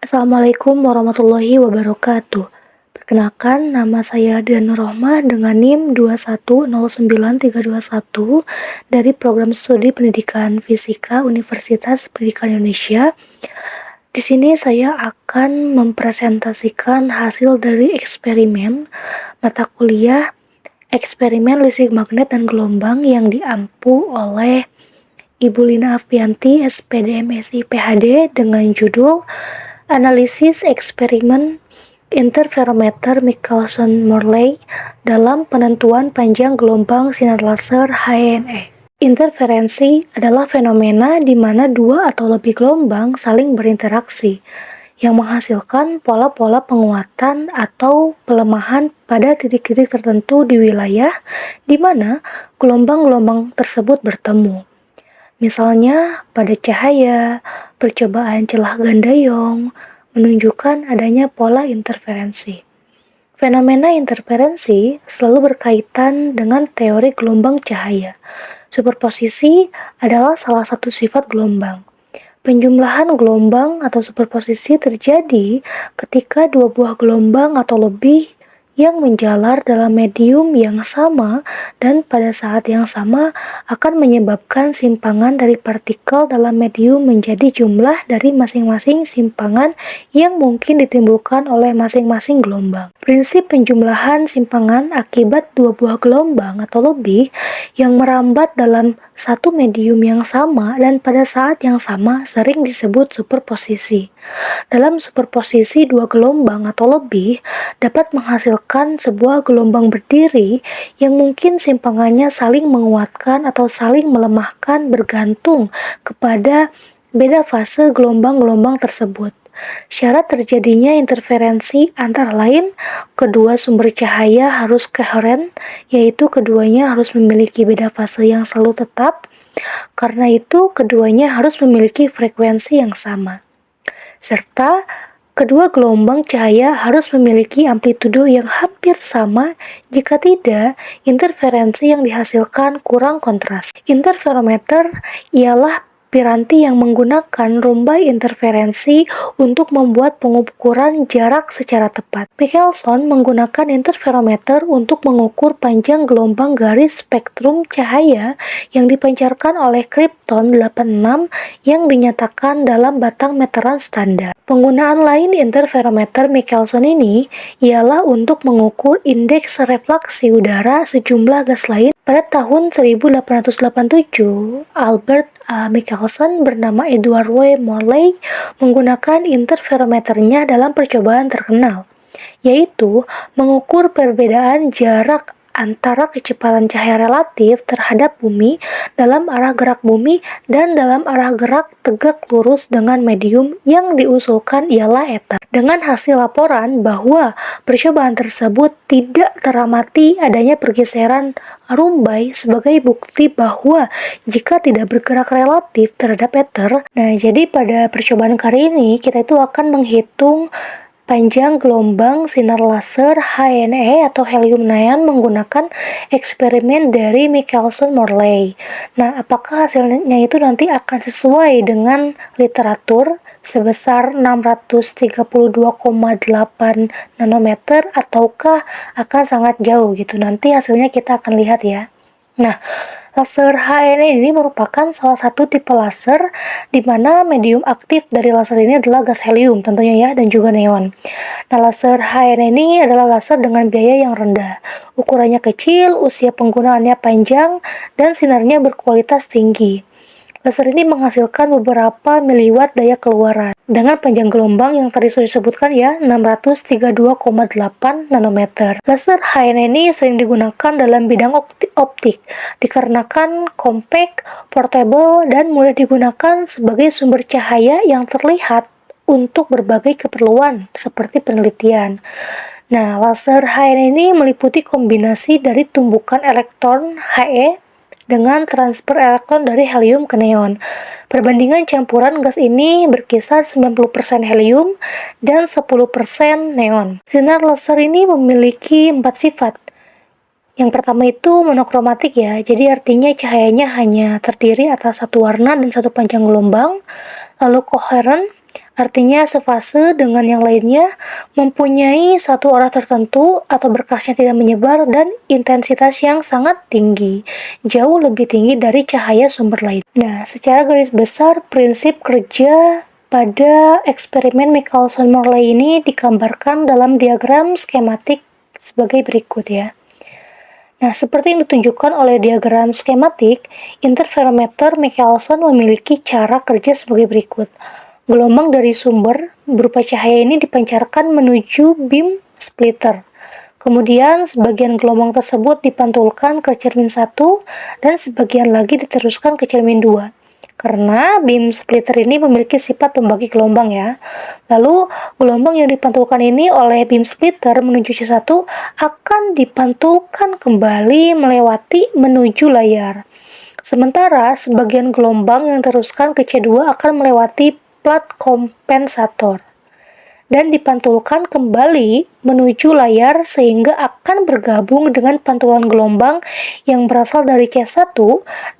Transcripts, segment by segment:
Assalamualaikum warahmatullahi wabarakatuh. Perkenalkan, nama saya Dian Rohmah dengan NIM 2109321 dari Program Studi Pendidikan Fisika Universitas Pendidikan Indonesia. Di sini saya akan mempresentasikan hasil dari eksperimen mata kuliah eksperimen listrik magnet dan gelombang yang diampu oleh Ibu Lina Afianti, SPD MSI PhD dengan judul Analisis Eksperimen Interferometer Michelson-Morley dalam penentuan panjang gelombang sinar laser HNE. Interferensi adalah fenomena di mana dua atau lebih gelombang saling berinteraksi, yang menghasilkan pola-pola penguatan atau pelemahan pada titik-titik tertentu di wilayah di mana gelombang-gelombang tersebut bertemu. Misalnya pada cahaya, percobaan celah Gandayong menunjukkan adanya pola interferensi. Fenomena interferensi selalu berkaitan dengan teori gelombang cahaya. Superposisi adalah salah satu sifat gelombang. Penjumlahan gelombang atau superposisi terjadi ketika dua buah gelombang atau lebih yang menjalar dalam medium yang sama dan pada saat yang sama akan menyebabkan simpangan dari partikel dalam medium menjadi jumlah dari masing-masing simpangan yang mungkin ditimbulkan oleh masing-masing gelombang. Prinsip penjumlahan simpangan akibat dua buah gelombang atau lebih yang merambat dalam satu medium yang sama dan pada saat yang sama sering disebut superposisi. Dalam superposisi dua gelombang atau lebih dapat menghasilkan sebuah gelombang berdiri yang mungkin simpangannya saling menguatkan atau saling melemahkan bergantung kepada beda fase gelombang-gelombang tersebut. Syarat terjadinya interferensi antara lain kedua sumber cahaya harus koheren, yaitu keduanya harus memiliki beda fase yang selalu tetap. Karena itu, keduanya harus memiliki frekuensi yang sama. Serta kedua gelombang cahaya harus memiliki amplitudo yang hampir sama, jika tidak, interferensi yang dihasilkan kurang kontras. Interferometer ialah piranti yang menggunakan rumbai interferensi untuk membuat pengukuran jarak secara tepat. Michelson menggunakan interferometer untuk mengukur panjang gelombang garis spektrum cahaya yang dipancarkan oleh krypton 86 yang dinyatakan dalam batang meteran standar. Penggunaan lain interferometer Michelson ini ialah untuk mengukur indeks refleksi udara sejumlah gas lain. Pada tahun 1887, Albert A. Michelson bernama Edward W. Morley menggunakan interferometernya dalam percobaan terkenal, yaitu mengukur perbedaan jarak antara kecepatan cahaya relatif terhadap bumi dalam arah gerak bumi dan dalam arah gerak tegak lurus dengan medium yang diusulkan ialah eta. Dengan hasil laporan bahwa percobaan tersebut tidak teramati adanya pergeseran rumbai sebagai bukti bahwa jika tidak bergerak relatif terhadap ether. Nah, jadi pada percobaan kali ini kita itu akan menghitung panjang gelombang sinar laser HNE atau helium neon menggunakan eksperimen dari Michelson-Morley. Nah, apakah hasilnya itu nanti akan sesuai dengan literatur sebesar 632,8 nanometer ataukah akan sangat jauh gitu. Nanti hasilnya kita akan lihat ya. Nah, laser HNE ini merupakan salah satu tipe laser di mana medium aktif dari laser ini adalah gas helium tentunya ya, dan juga neon. Nah, laser HNE ini adalah laser dengan biaya yang rendah. Ukurannya kecil, usia penggunaannya panjang, dan sinarnya berkualitas tinggi. Laser ini menghasilkan beberapa miliwatt daya keluaran dengan panjang gelombang yang tadi sudah disebutkan ya, 632,8 nanometer. Laser HNE ini sering digunakan dalam bidang optik dikarenakan compact, portable, dan mudah digunakan sebagai sumber cahaya yang terlihat untuk berbagai keperluan seperti penelitian. Nah, laser HNE ini meliputi kombinasi dari tumbukan elektron He dengan transfer elektron dari helium ke neon. Perbandingan campuran gas ini berkisar 90% helium dan 10% neon. Sinar laser ini memiliki 4 sifat. Yang pertama itu monokromatik ya, jadi artinya cahayanya hanya terdiri atas satu warna dan satu panjang gelombang. Lalu koheren, Artinya sefase dengan yang lainnya, mempunyai satu arah tertentu atau berkasnya tidak menyebar dan intensitas yang sangat tinggi, jauh lebih tinggi dari cahaya sumber lain. Nah, secara garis besar prinsip kerja pada eksperimen Michelson-Morley ini digambarkan dalam diagram skematik sebagai berikut ya. Nah, seperti yang ditunjukkan oleh diagram skematik, interferometer Michelson memiliki cara kerja sebagai berikut. Gelombang dari sumber berupa cahaya ini dipancarkan menuju beam splitter. Kemudian, sebagian gelombang tersebut dipantulkan ke cermin 1 dan sebagian lagi diteruskan ke cermin 2. Karena beam splitter ini memiliki sifat pembagi gelombang ya. Lalu, gelombang yang dipantulkan ini oleh beam splitter menuju C1 akan dipantulkan kembali melewati menuju layar. Sementara, sebagian gelombang yang diteruskan ke C2 akan melewati plat kompensator dan dipantulkan kembali menuju layar sehingga akan bergabung dengan pantulan gelombang yang berasal dari C1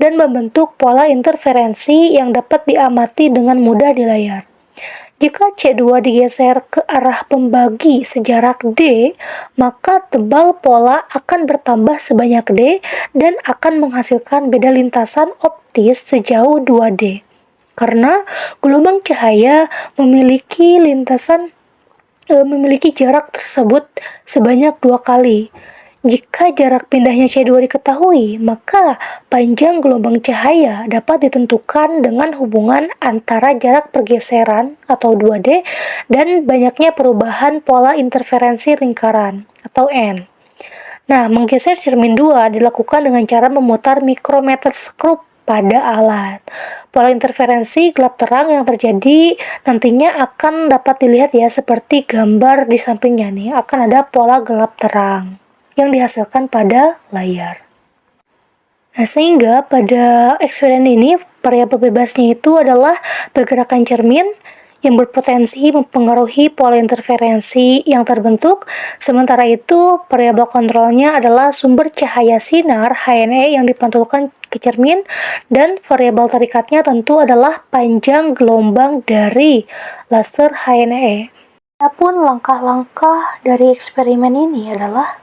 dan membentuk pola interferensi yang dapat diamati dengan mudah di layar. Jika C2 digeser ke arah pembagi sejarak D, maka tebal pola akan bertambah sebanyak D dan akan menghasilkan beda lintasan optis sejauh 2D. Karena gelombang cahaya memiliki jarak tersebut sebanyak 2 kali. Jika jarak pindahnya C2 diketahui, maka panjang gelombang cahaya dapat ditentukan dengan hubungan antara jarak pergeseran atau 2D dan banyaknya perubahan pola interferensi lingkaran atau N. Nah, menggeser cermin 2 dilakukan dengan cara memutar micrometer skrup pada alat. Pola interferensi gelap terang yang terjadi nantinya akan dapat dilihat ya seperti gambar di sampingnya nih. Akan ada pola gelap terang yang dihasilkan pada layar. Nah, sehingga pada eksperimen ini variabel bebasnya itu adalah pergerakan cermin yang berpotensi mempengaruhi pola interferensi yang terbentuk. Sementara itu, variabel kontrolnya adalah sumber cahaya sinar HNE yang dipantulkan ke cermin, dan variabel tarikatnya tentu adalah panjang gelombang dari laser HNE. Adapun langkah-langkah dari eksperimen ini adalah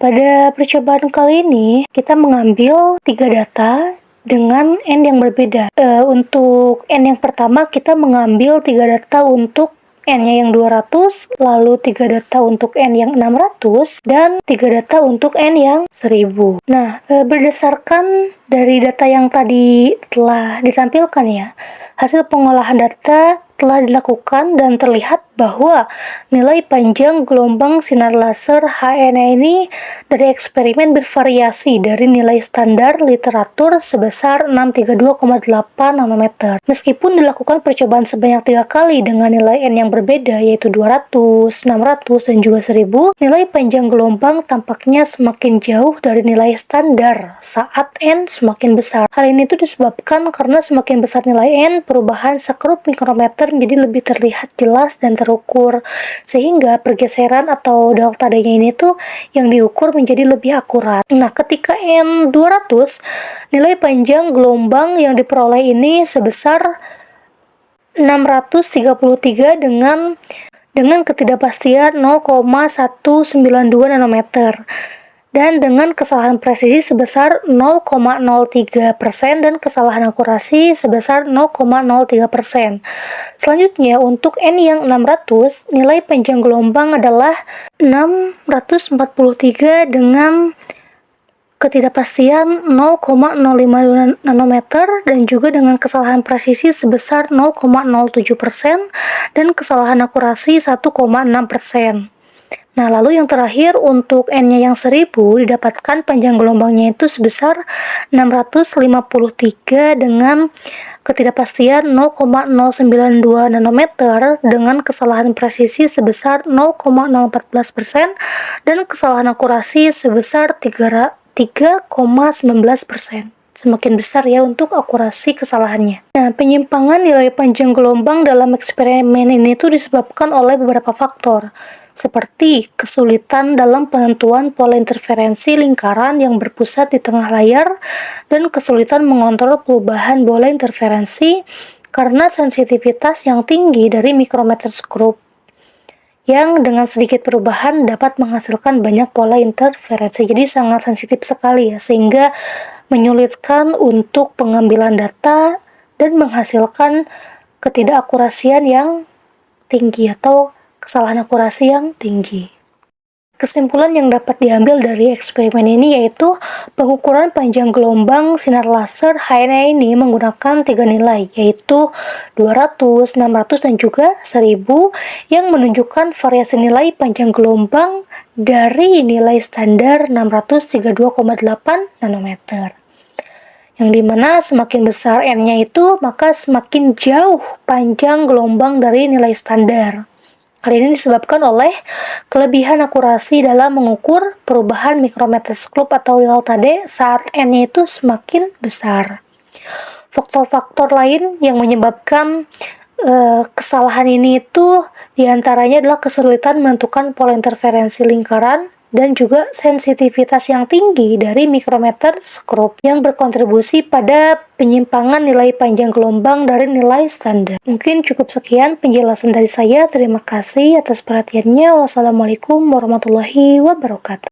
pada percobaan kali ini kita mengambil 3 data dengan N yang berbeda. Untuk N yang pertama kita mengambil 3 data untuk N-nya yang 200, lalu 3 data untuk N yang 600, dan 3 data untuk N yang 1000. Nah, berdasarkan dari data yang tadi telah ditampilkan ya, hasil pengolahan data telah dilakukan dan terlihat bahwa nilai panjang gelombang sinar laser HNE ini dari eksperimen bervariasi dari nilai standar literatur sebesar 632,8 nanometer. Meskipun dilakukan percobaan sebanyak 3 kali dengan nilai N yang berbeda yaitu 200, 600, dan juga 1000, nilai panjang gelombang tampaknya semakin jauh dari nilai standar saat N semakin besar. Hal ini tuh disebabkan karena semakin besar nilai N, perubahan skrup mikrometer menjadi lebih terlihat jelas dan terukur, sehingga pergeseran atau delta D-nya ini tuh yang diukur menjadi lebih akurat. Nah, ketika N 200, nilai panjang gelombang yang diperoleh ini sebesar 633 dengan ketidakpastian 0,192 nanometer. Dan dengan kesalahan presisi sebesar 0,03% dan kesalahan akurasi sebesar 0,03%. Selanjutnya, untuk N yang 600, nilai panjang gelombang adalah 643 dengan ketidakpastian 0,052 nanometer dan juga dengan kesalahan presisi sebesar 0,07% dan kesalahan akurasi 1,6%. Nah, lalu yang terakhir untuk N-nya yang 1000 didapatkan panjang gelombangnya itu sebesar 653 dengan ketidakpastian 0,092 nanometer dengan kesalahan presisi sebesar 0,014% dan kesalahan akurasi sebesar 3,19%. semakin besar ya untuk akurasi kesalahannya. Nah, penyimpangan nilai panjang gelombang dalam eksperimen ini tuh disebabkan oleh beberapa faktor, seperti kesulitan dalam penentuan pola interferensi lingkaran yang berpusat di tengah layar dan kesulitan mengontrol perubahan bola interferensi karena sensitivitas yang tinggi dari mikrometerskop yang dengan sedikit perubahan dapat menghasilkan banyak pola interferensi. Jadi sangat sensitif sekali ya, sehingga menyulitkan untuk pengambilan data dan menghasilkan ketidakakurasian yang tinggi atau kesalahan akurasi yang tinggi. Kesimpulan yang dapat diambil dari eksperimen ini yaitu pengukuran panjang gelombang sinar laser HNA ini menggunakan 3 nilai, yaitu 200, 600, dan juga 1000 yang menunjukkan variasi nilai panjang gelombang dari nilai standar 632,8 nanometer. Yang dimana semakin besar N-nya itu, maka semakin jauh panjang gelombang dari nilai standar. Hal ini disebabkan oleh kelebihan akurasi dalam mengukur perubahan mikrometerskop atau delta D saat N-nya itu semakin besar. Faktor-faktor lain yang menyebabkan kesalahan ini itu diantaranya adalah kesulitan menentukan pola interferensi lingkaran dan juga sensitivitas yang tinggi dari mikrometerskop yang berkontribusi pada penyimpangan nilai panjang gelombang dari nilai standar. Mungkin cukup sekian penjelasan dari saya. Terima kasih atas perhatiannya. Wassalamualaikum warahmatullahi wabarakatuh.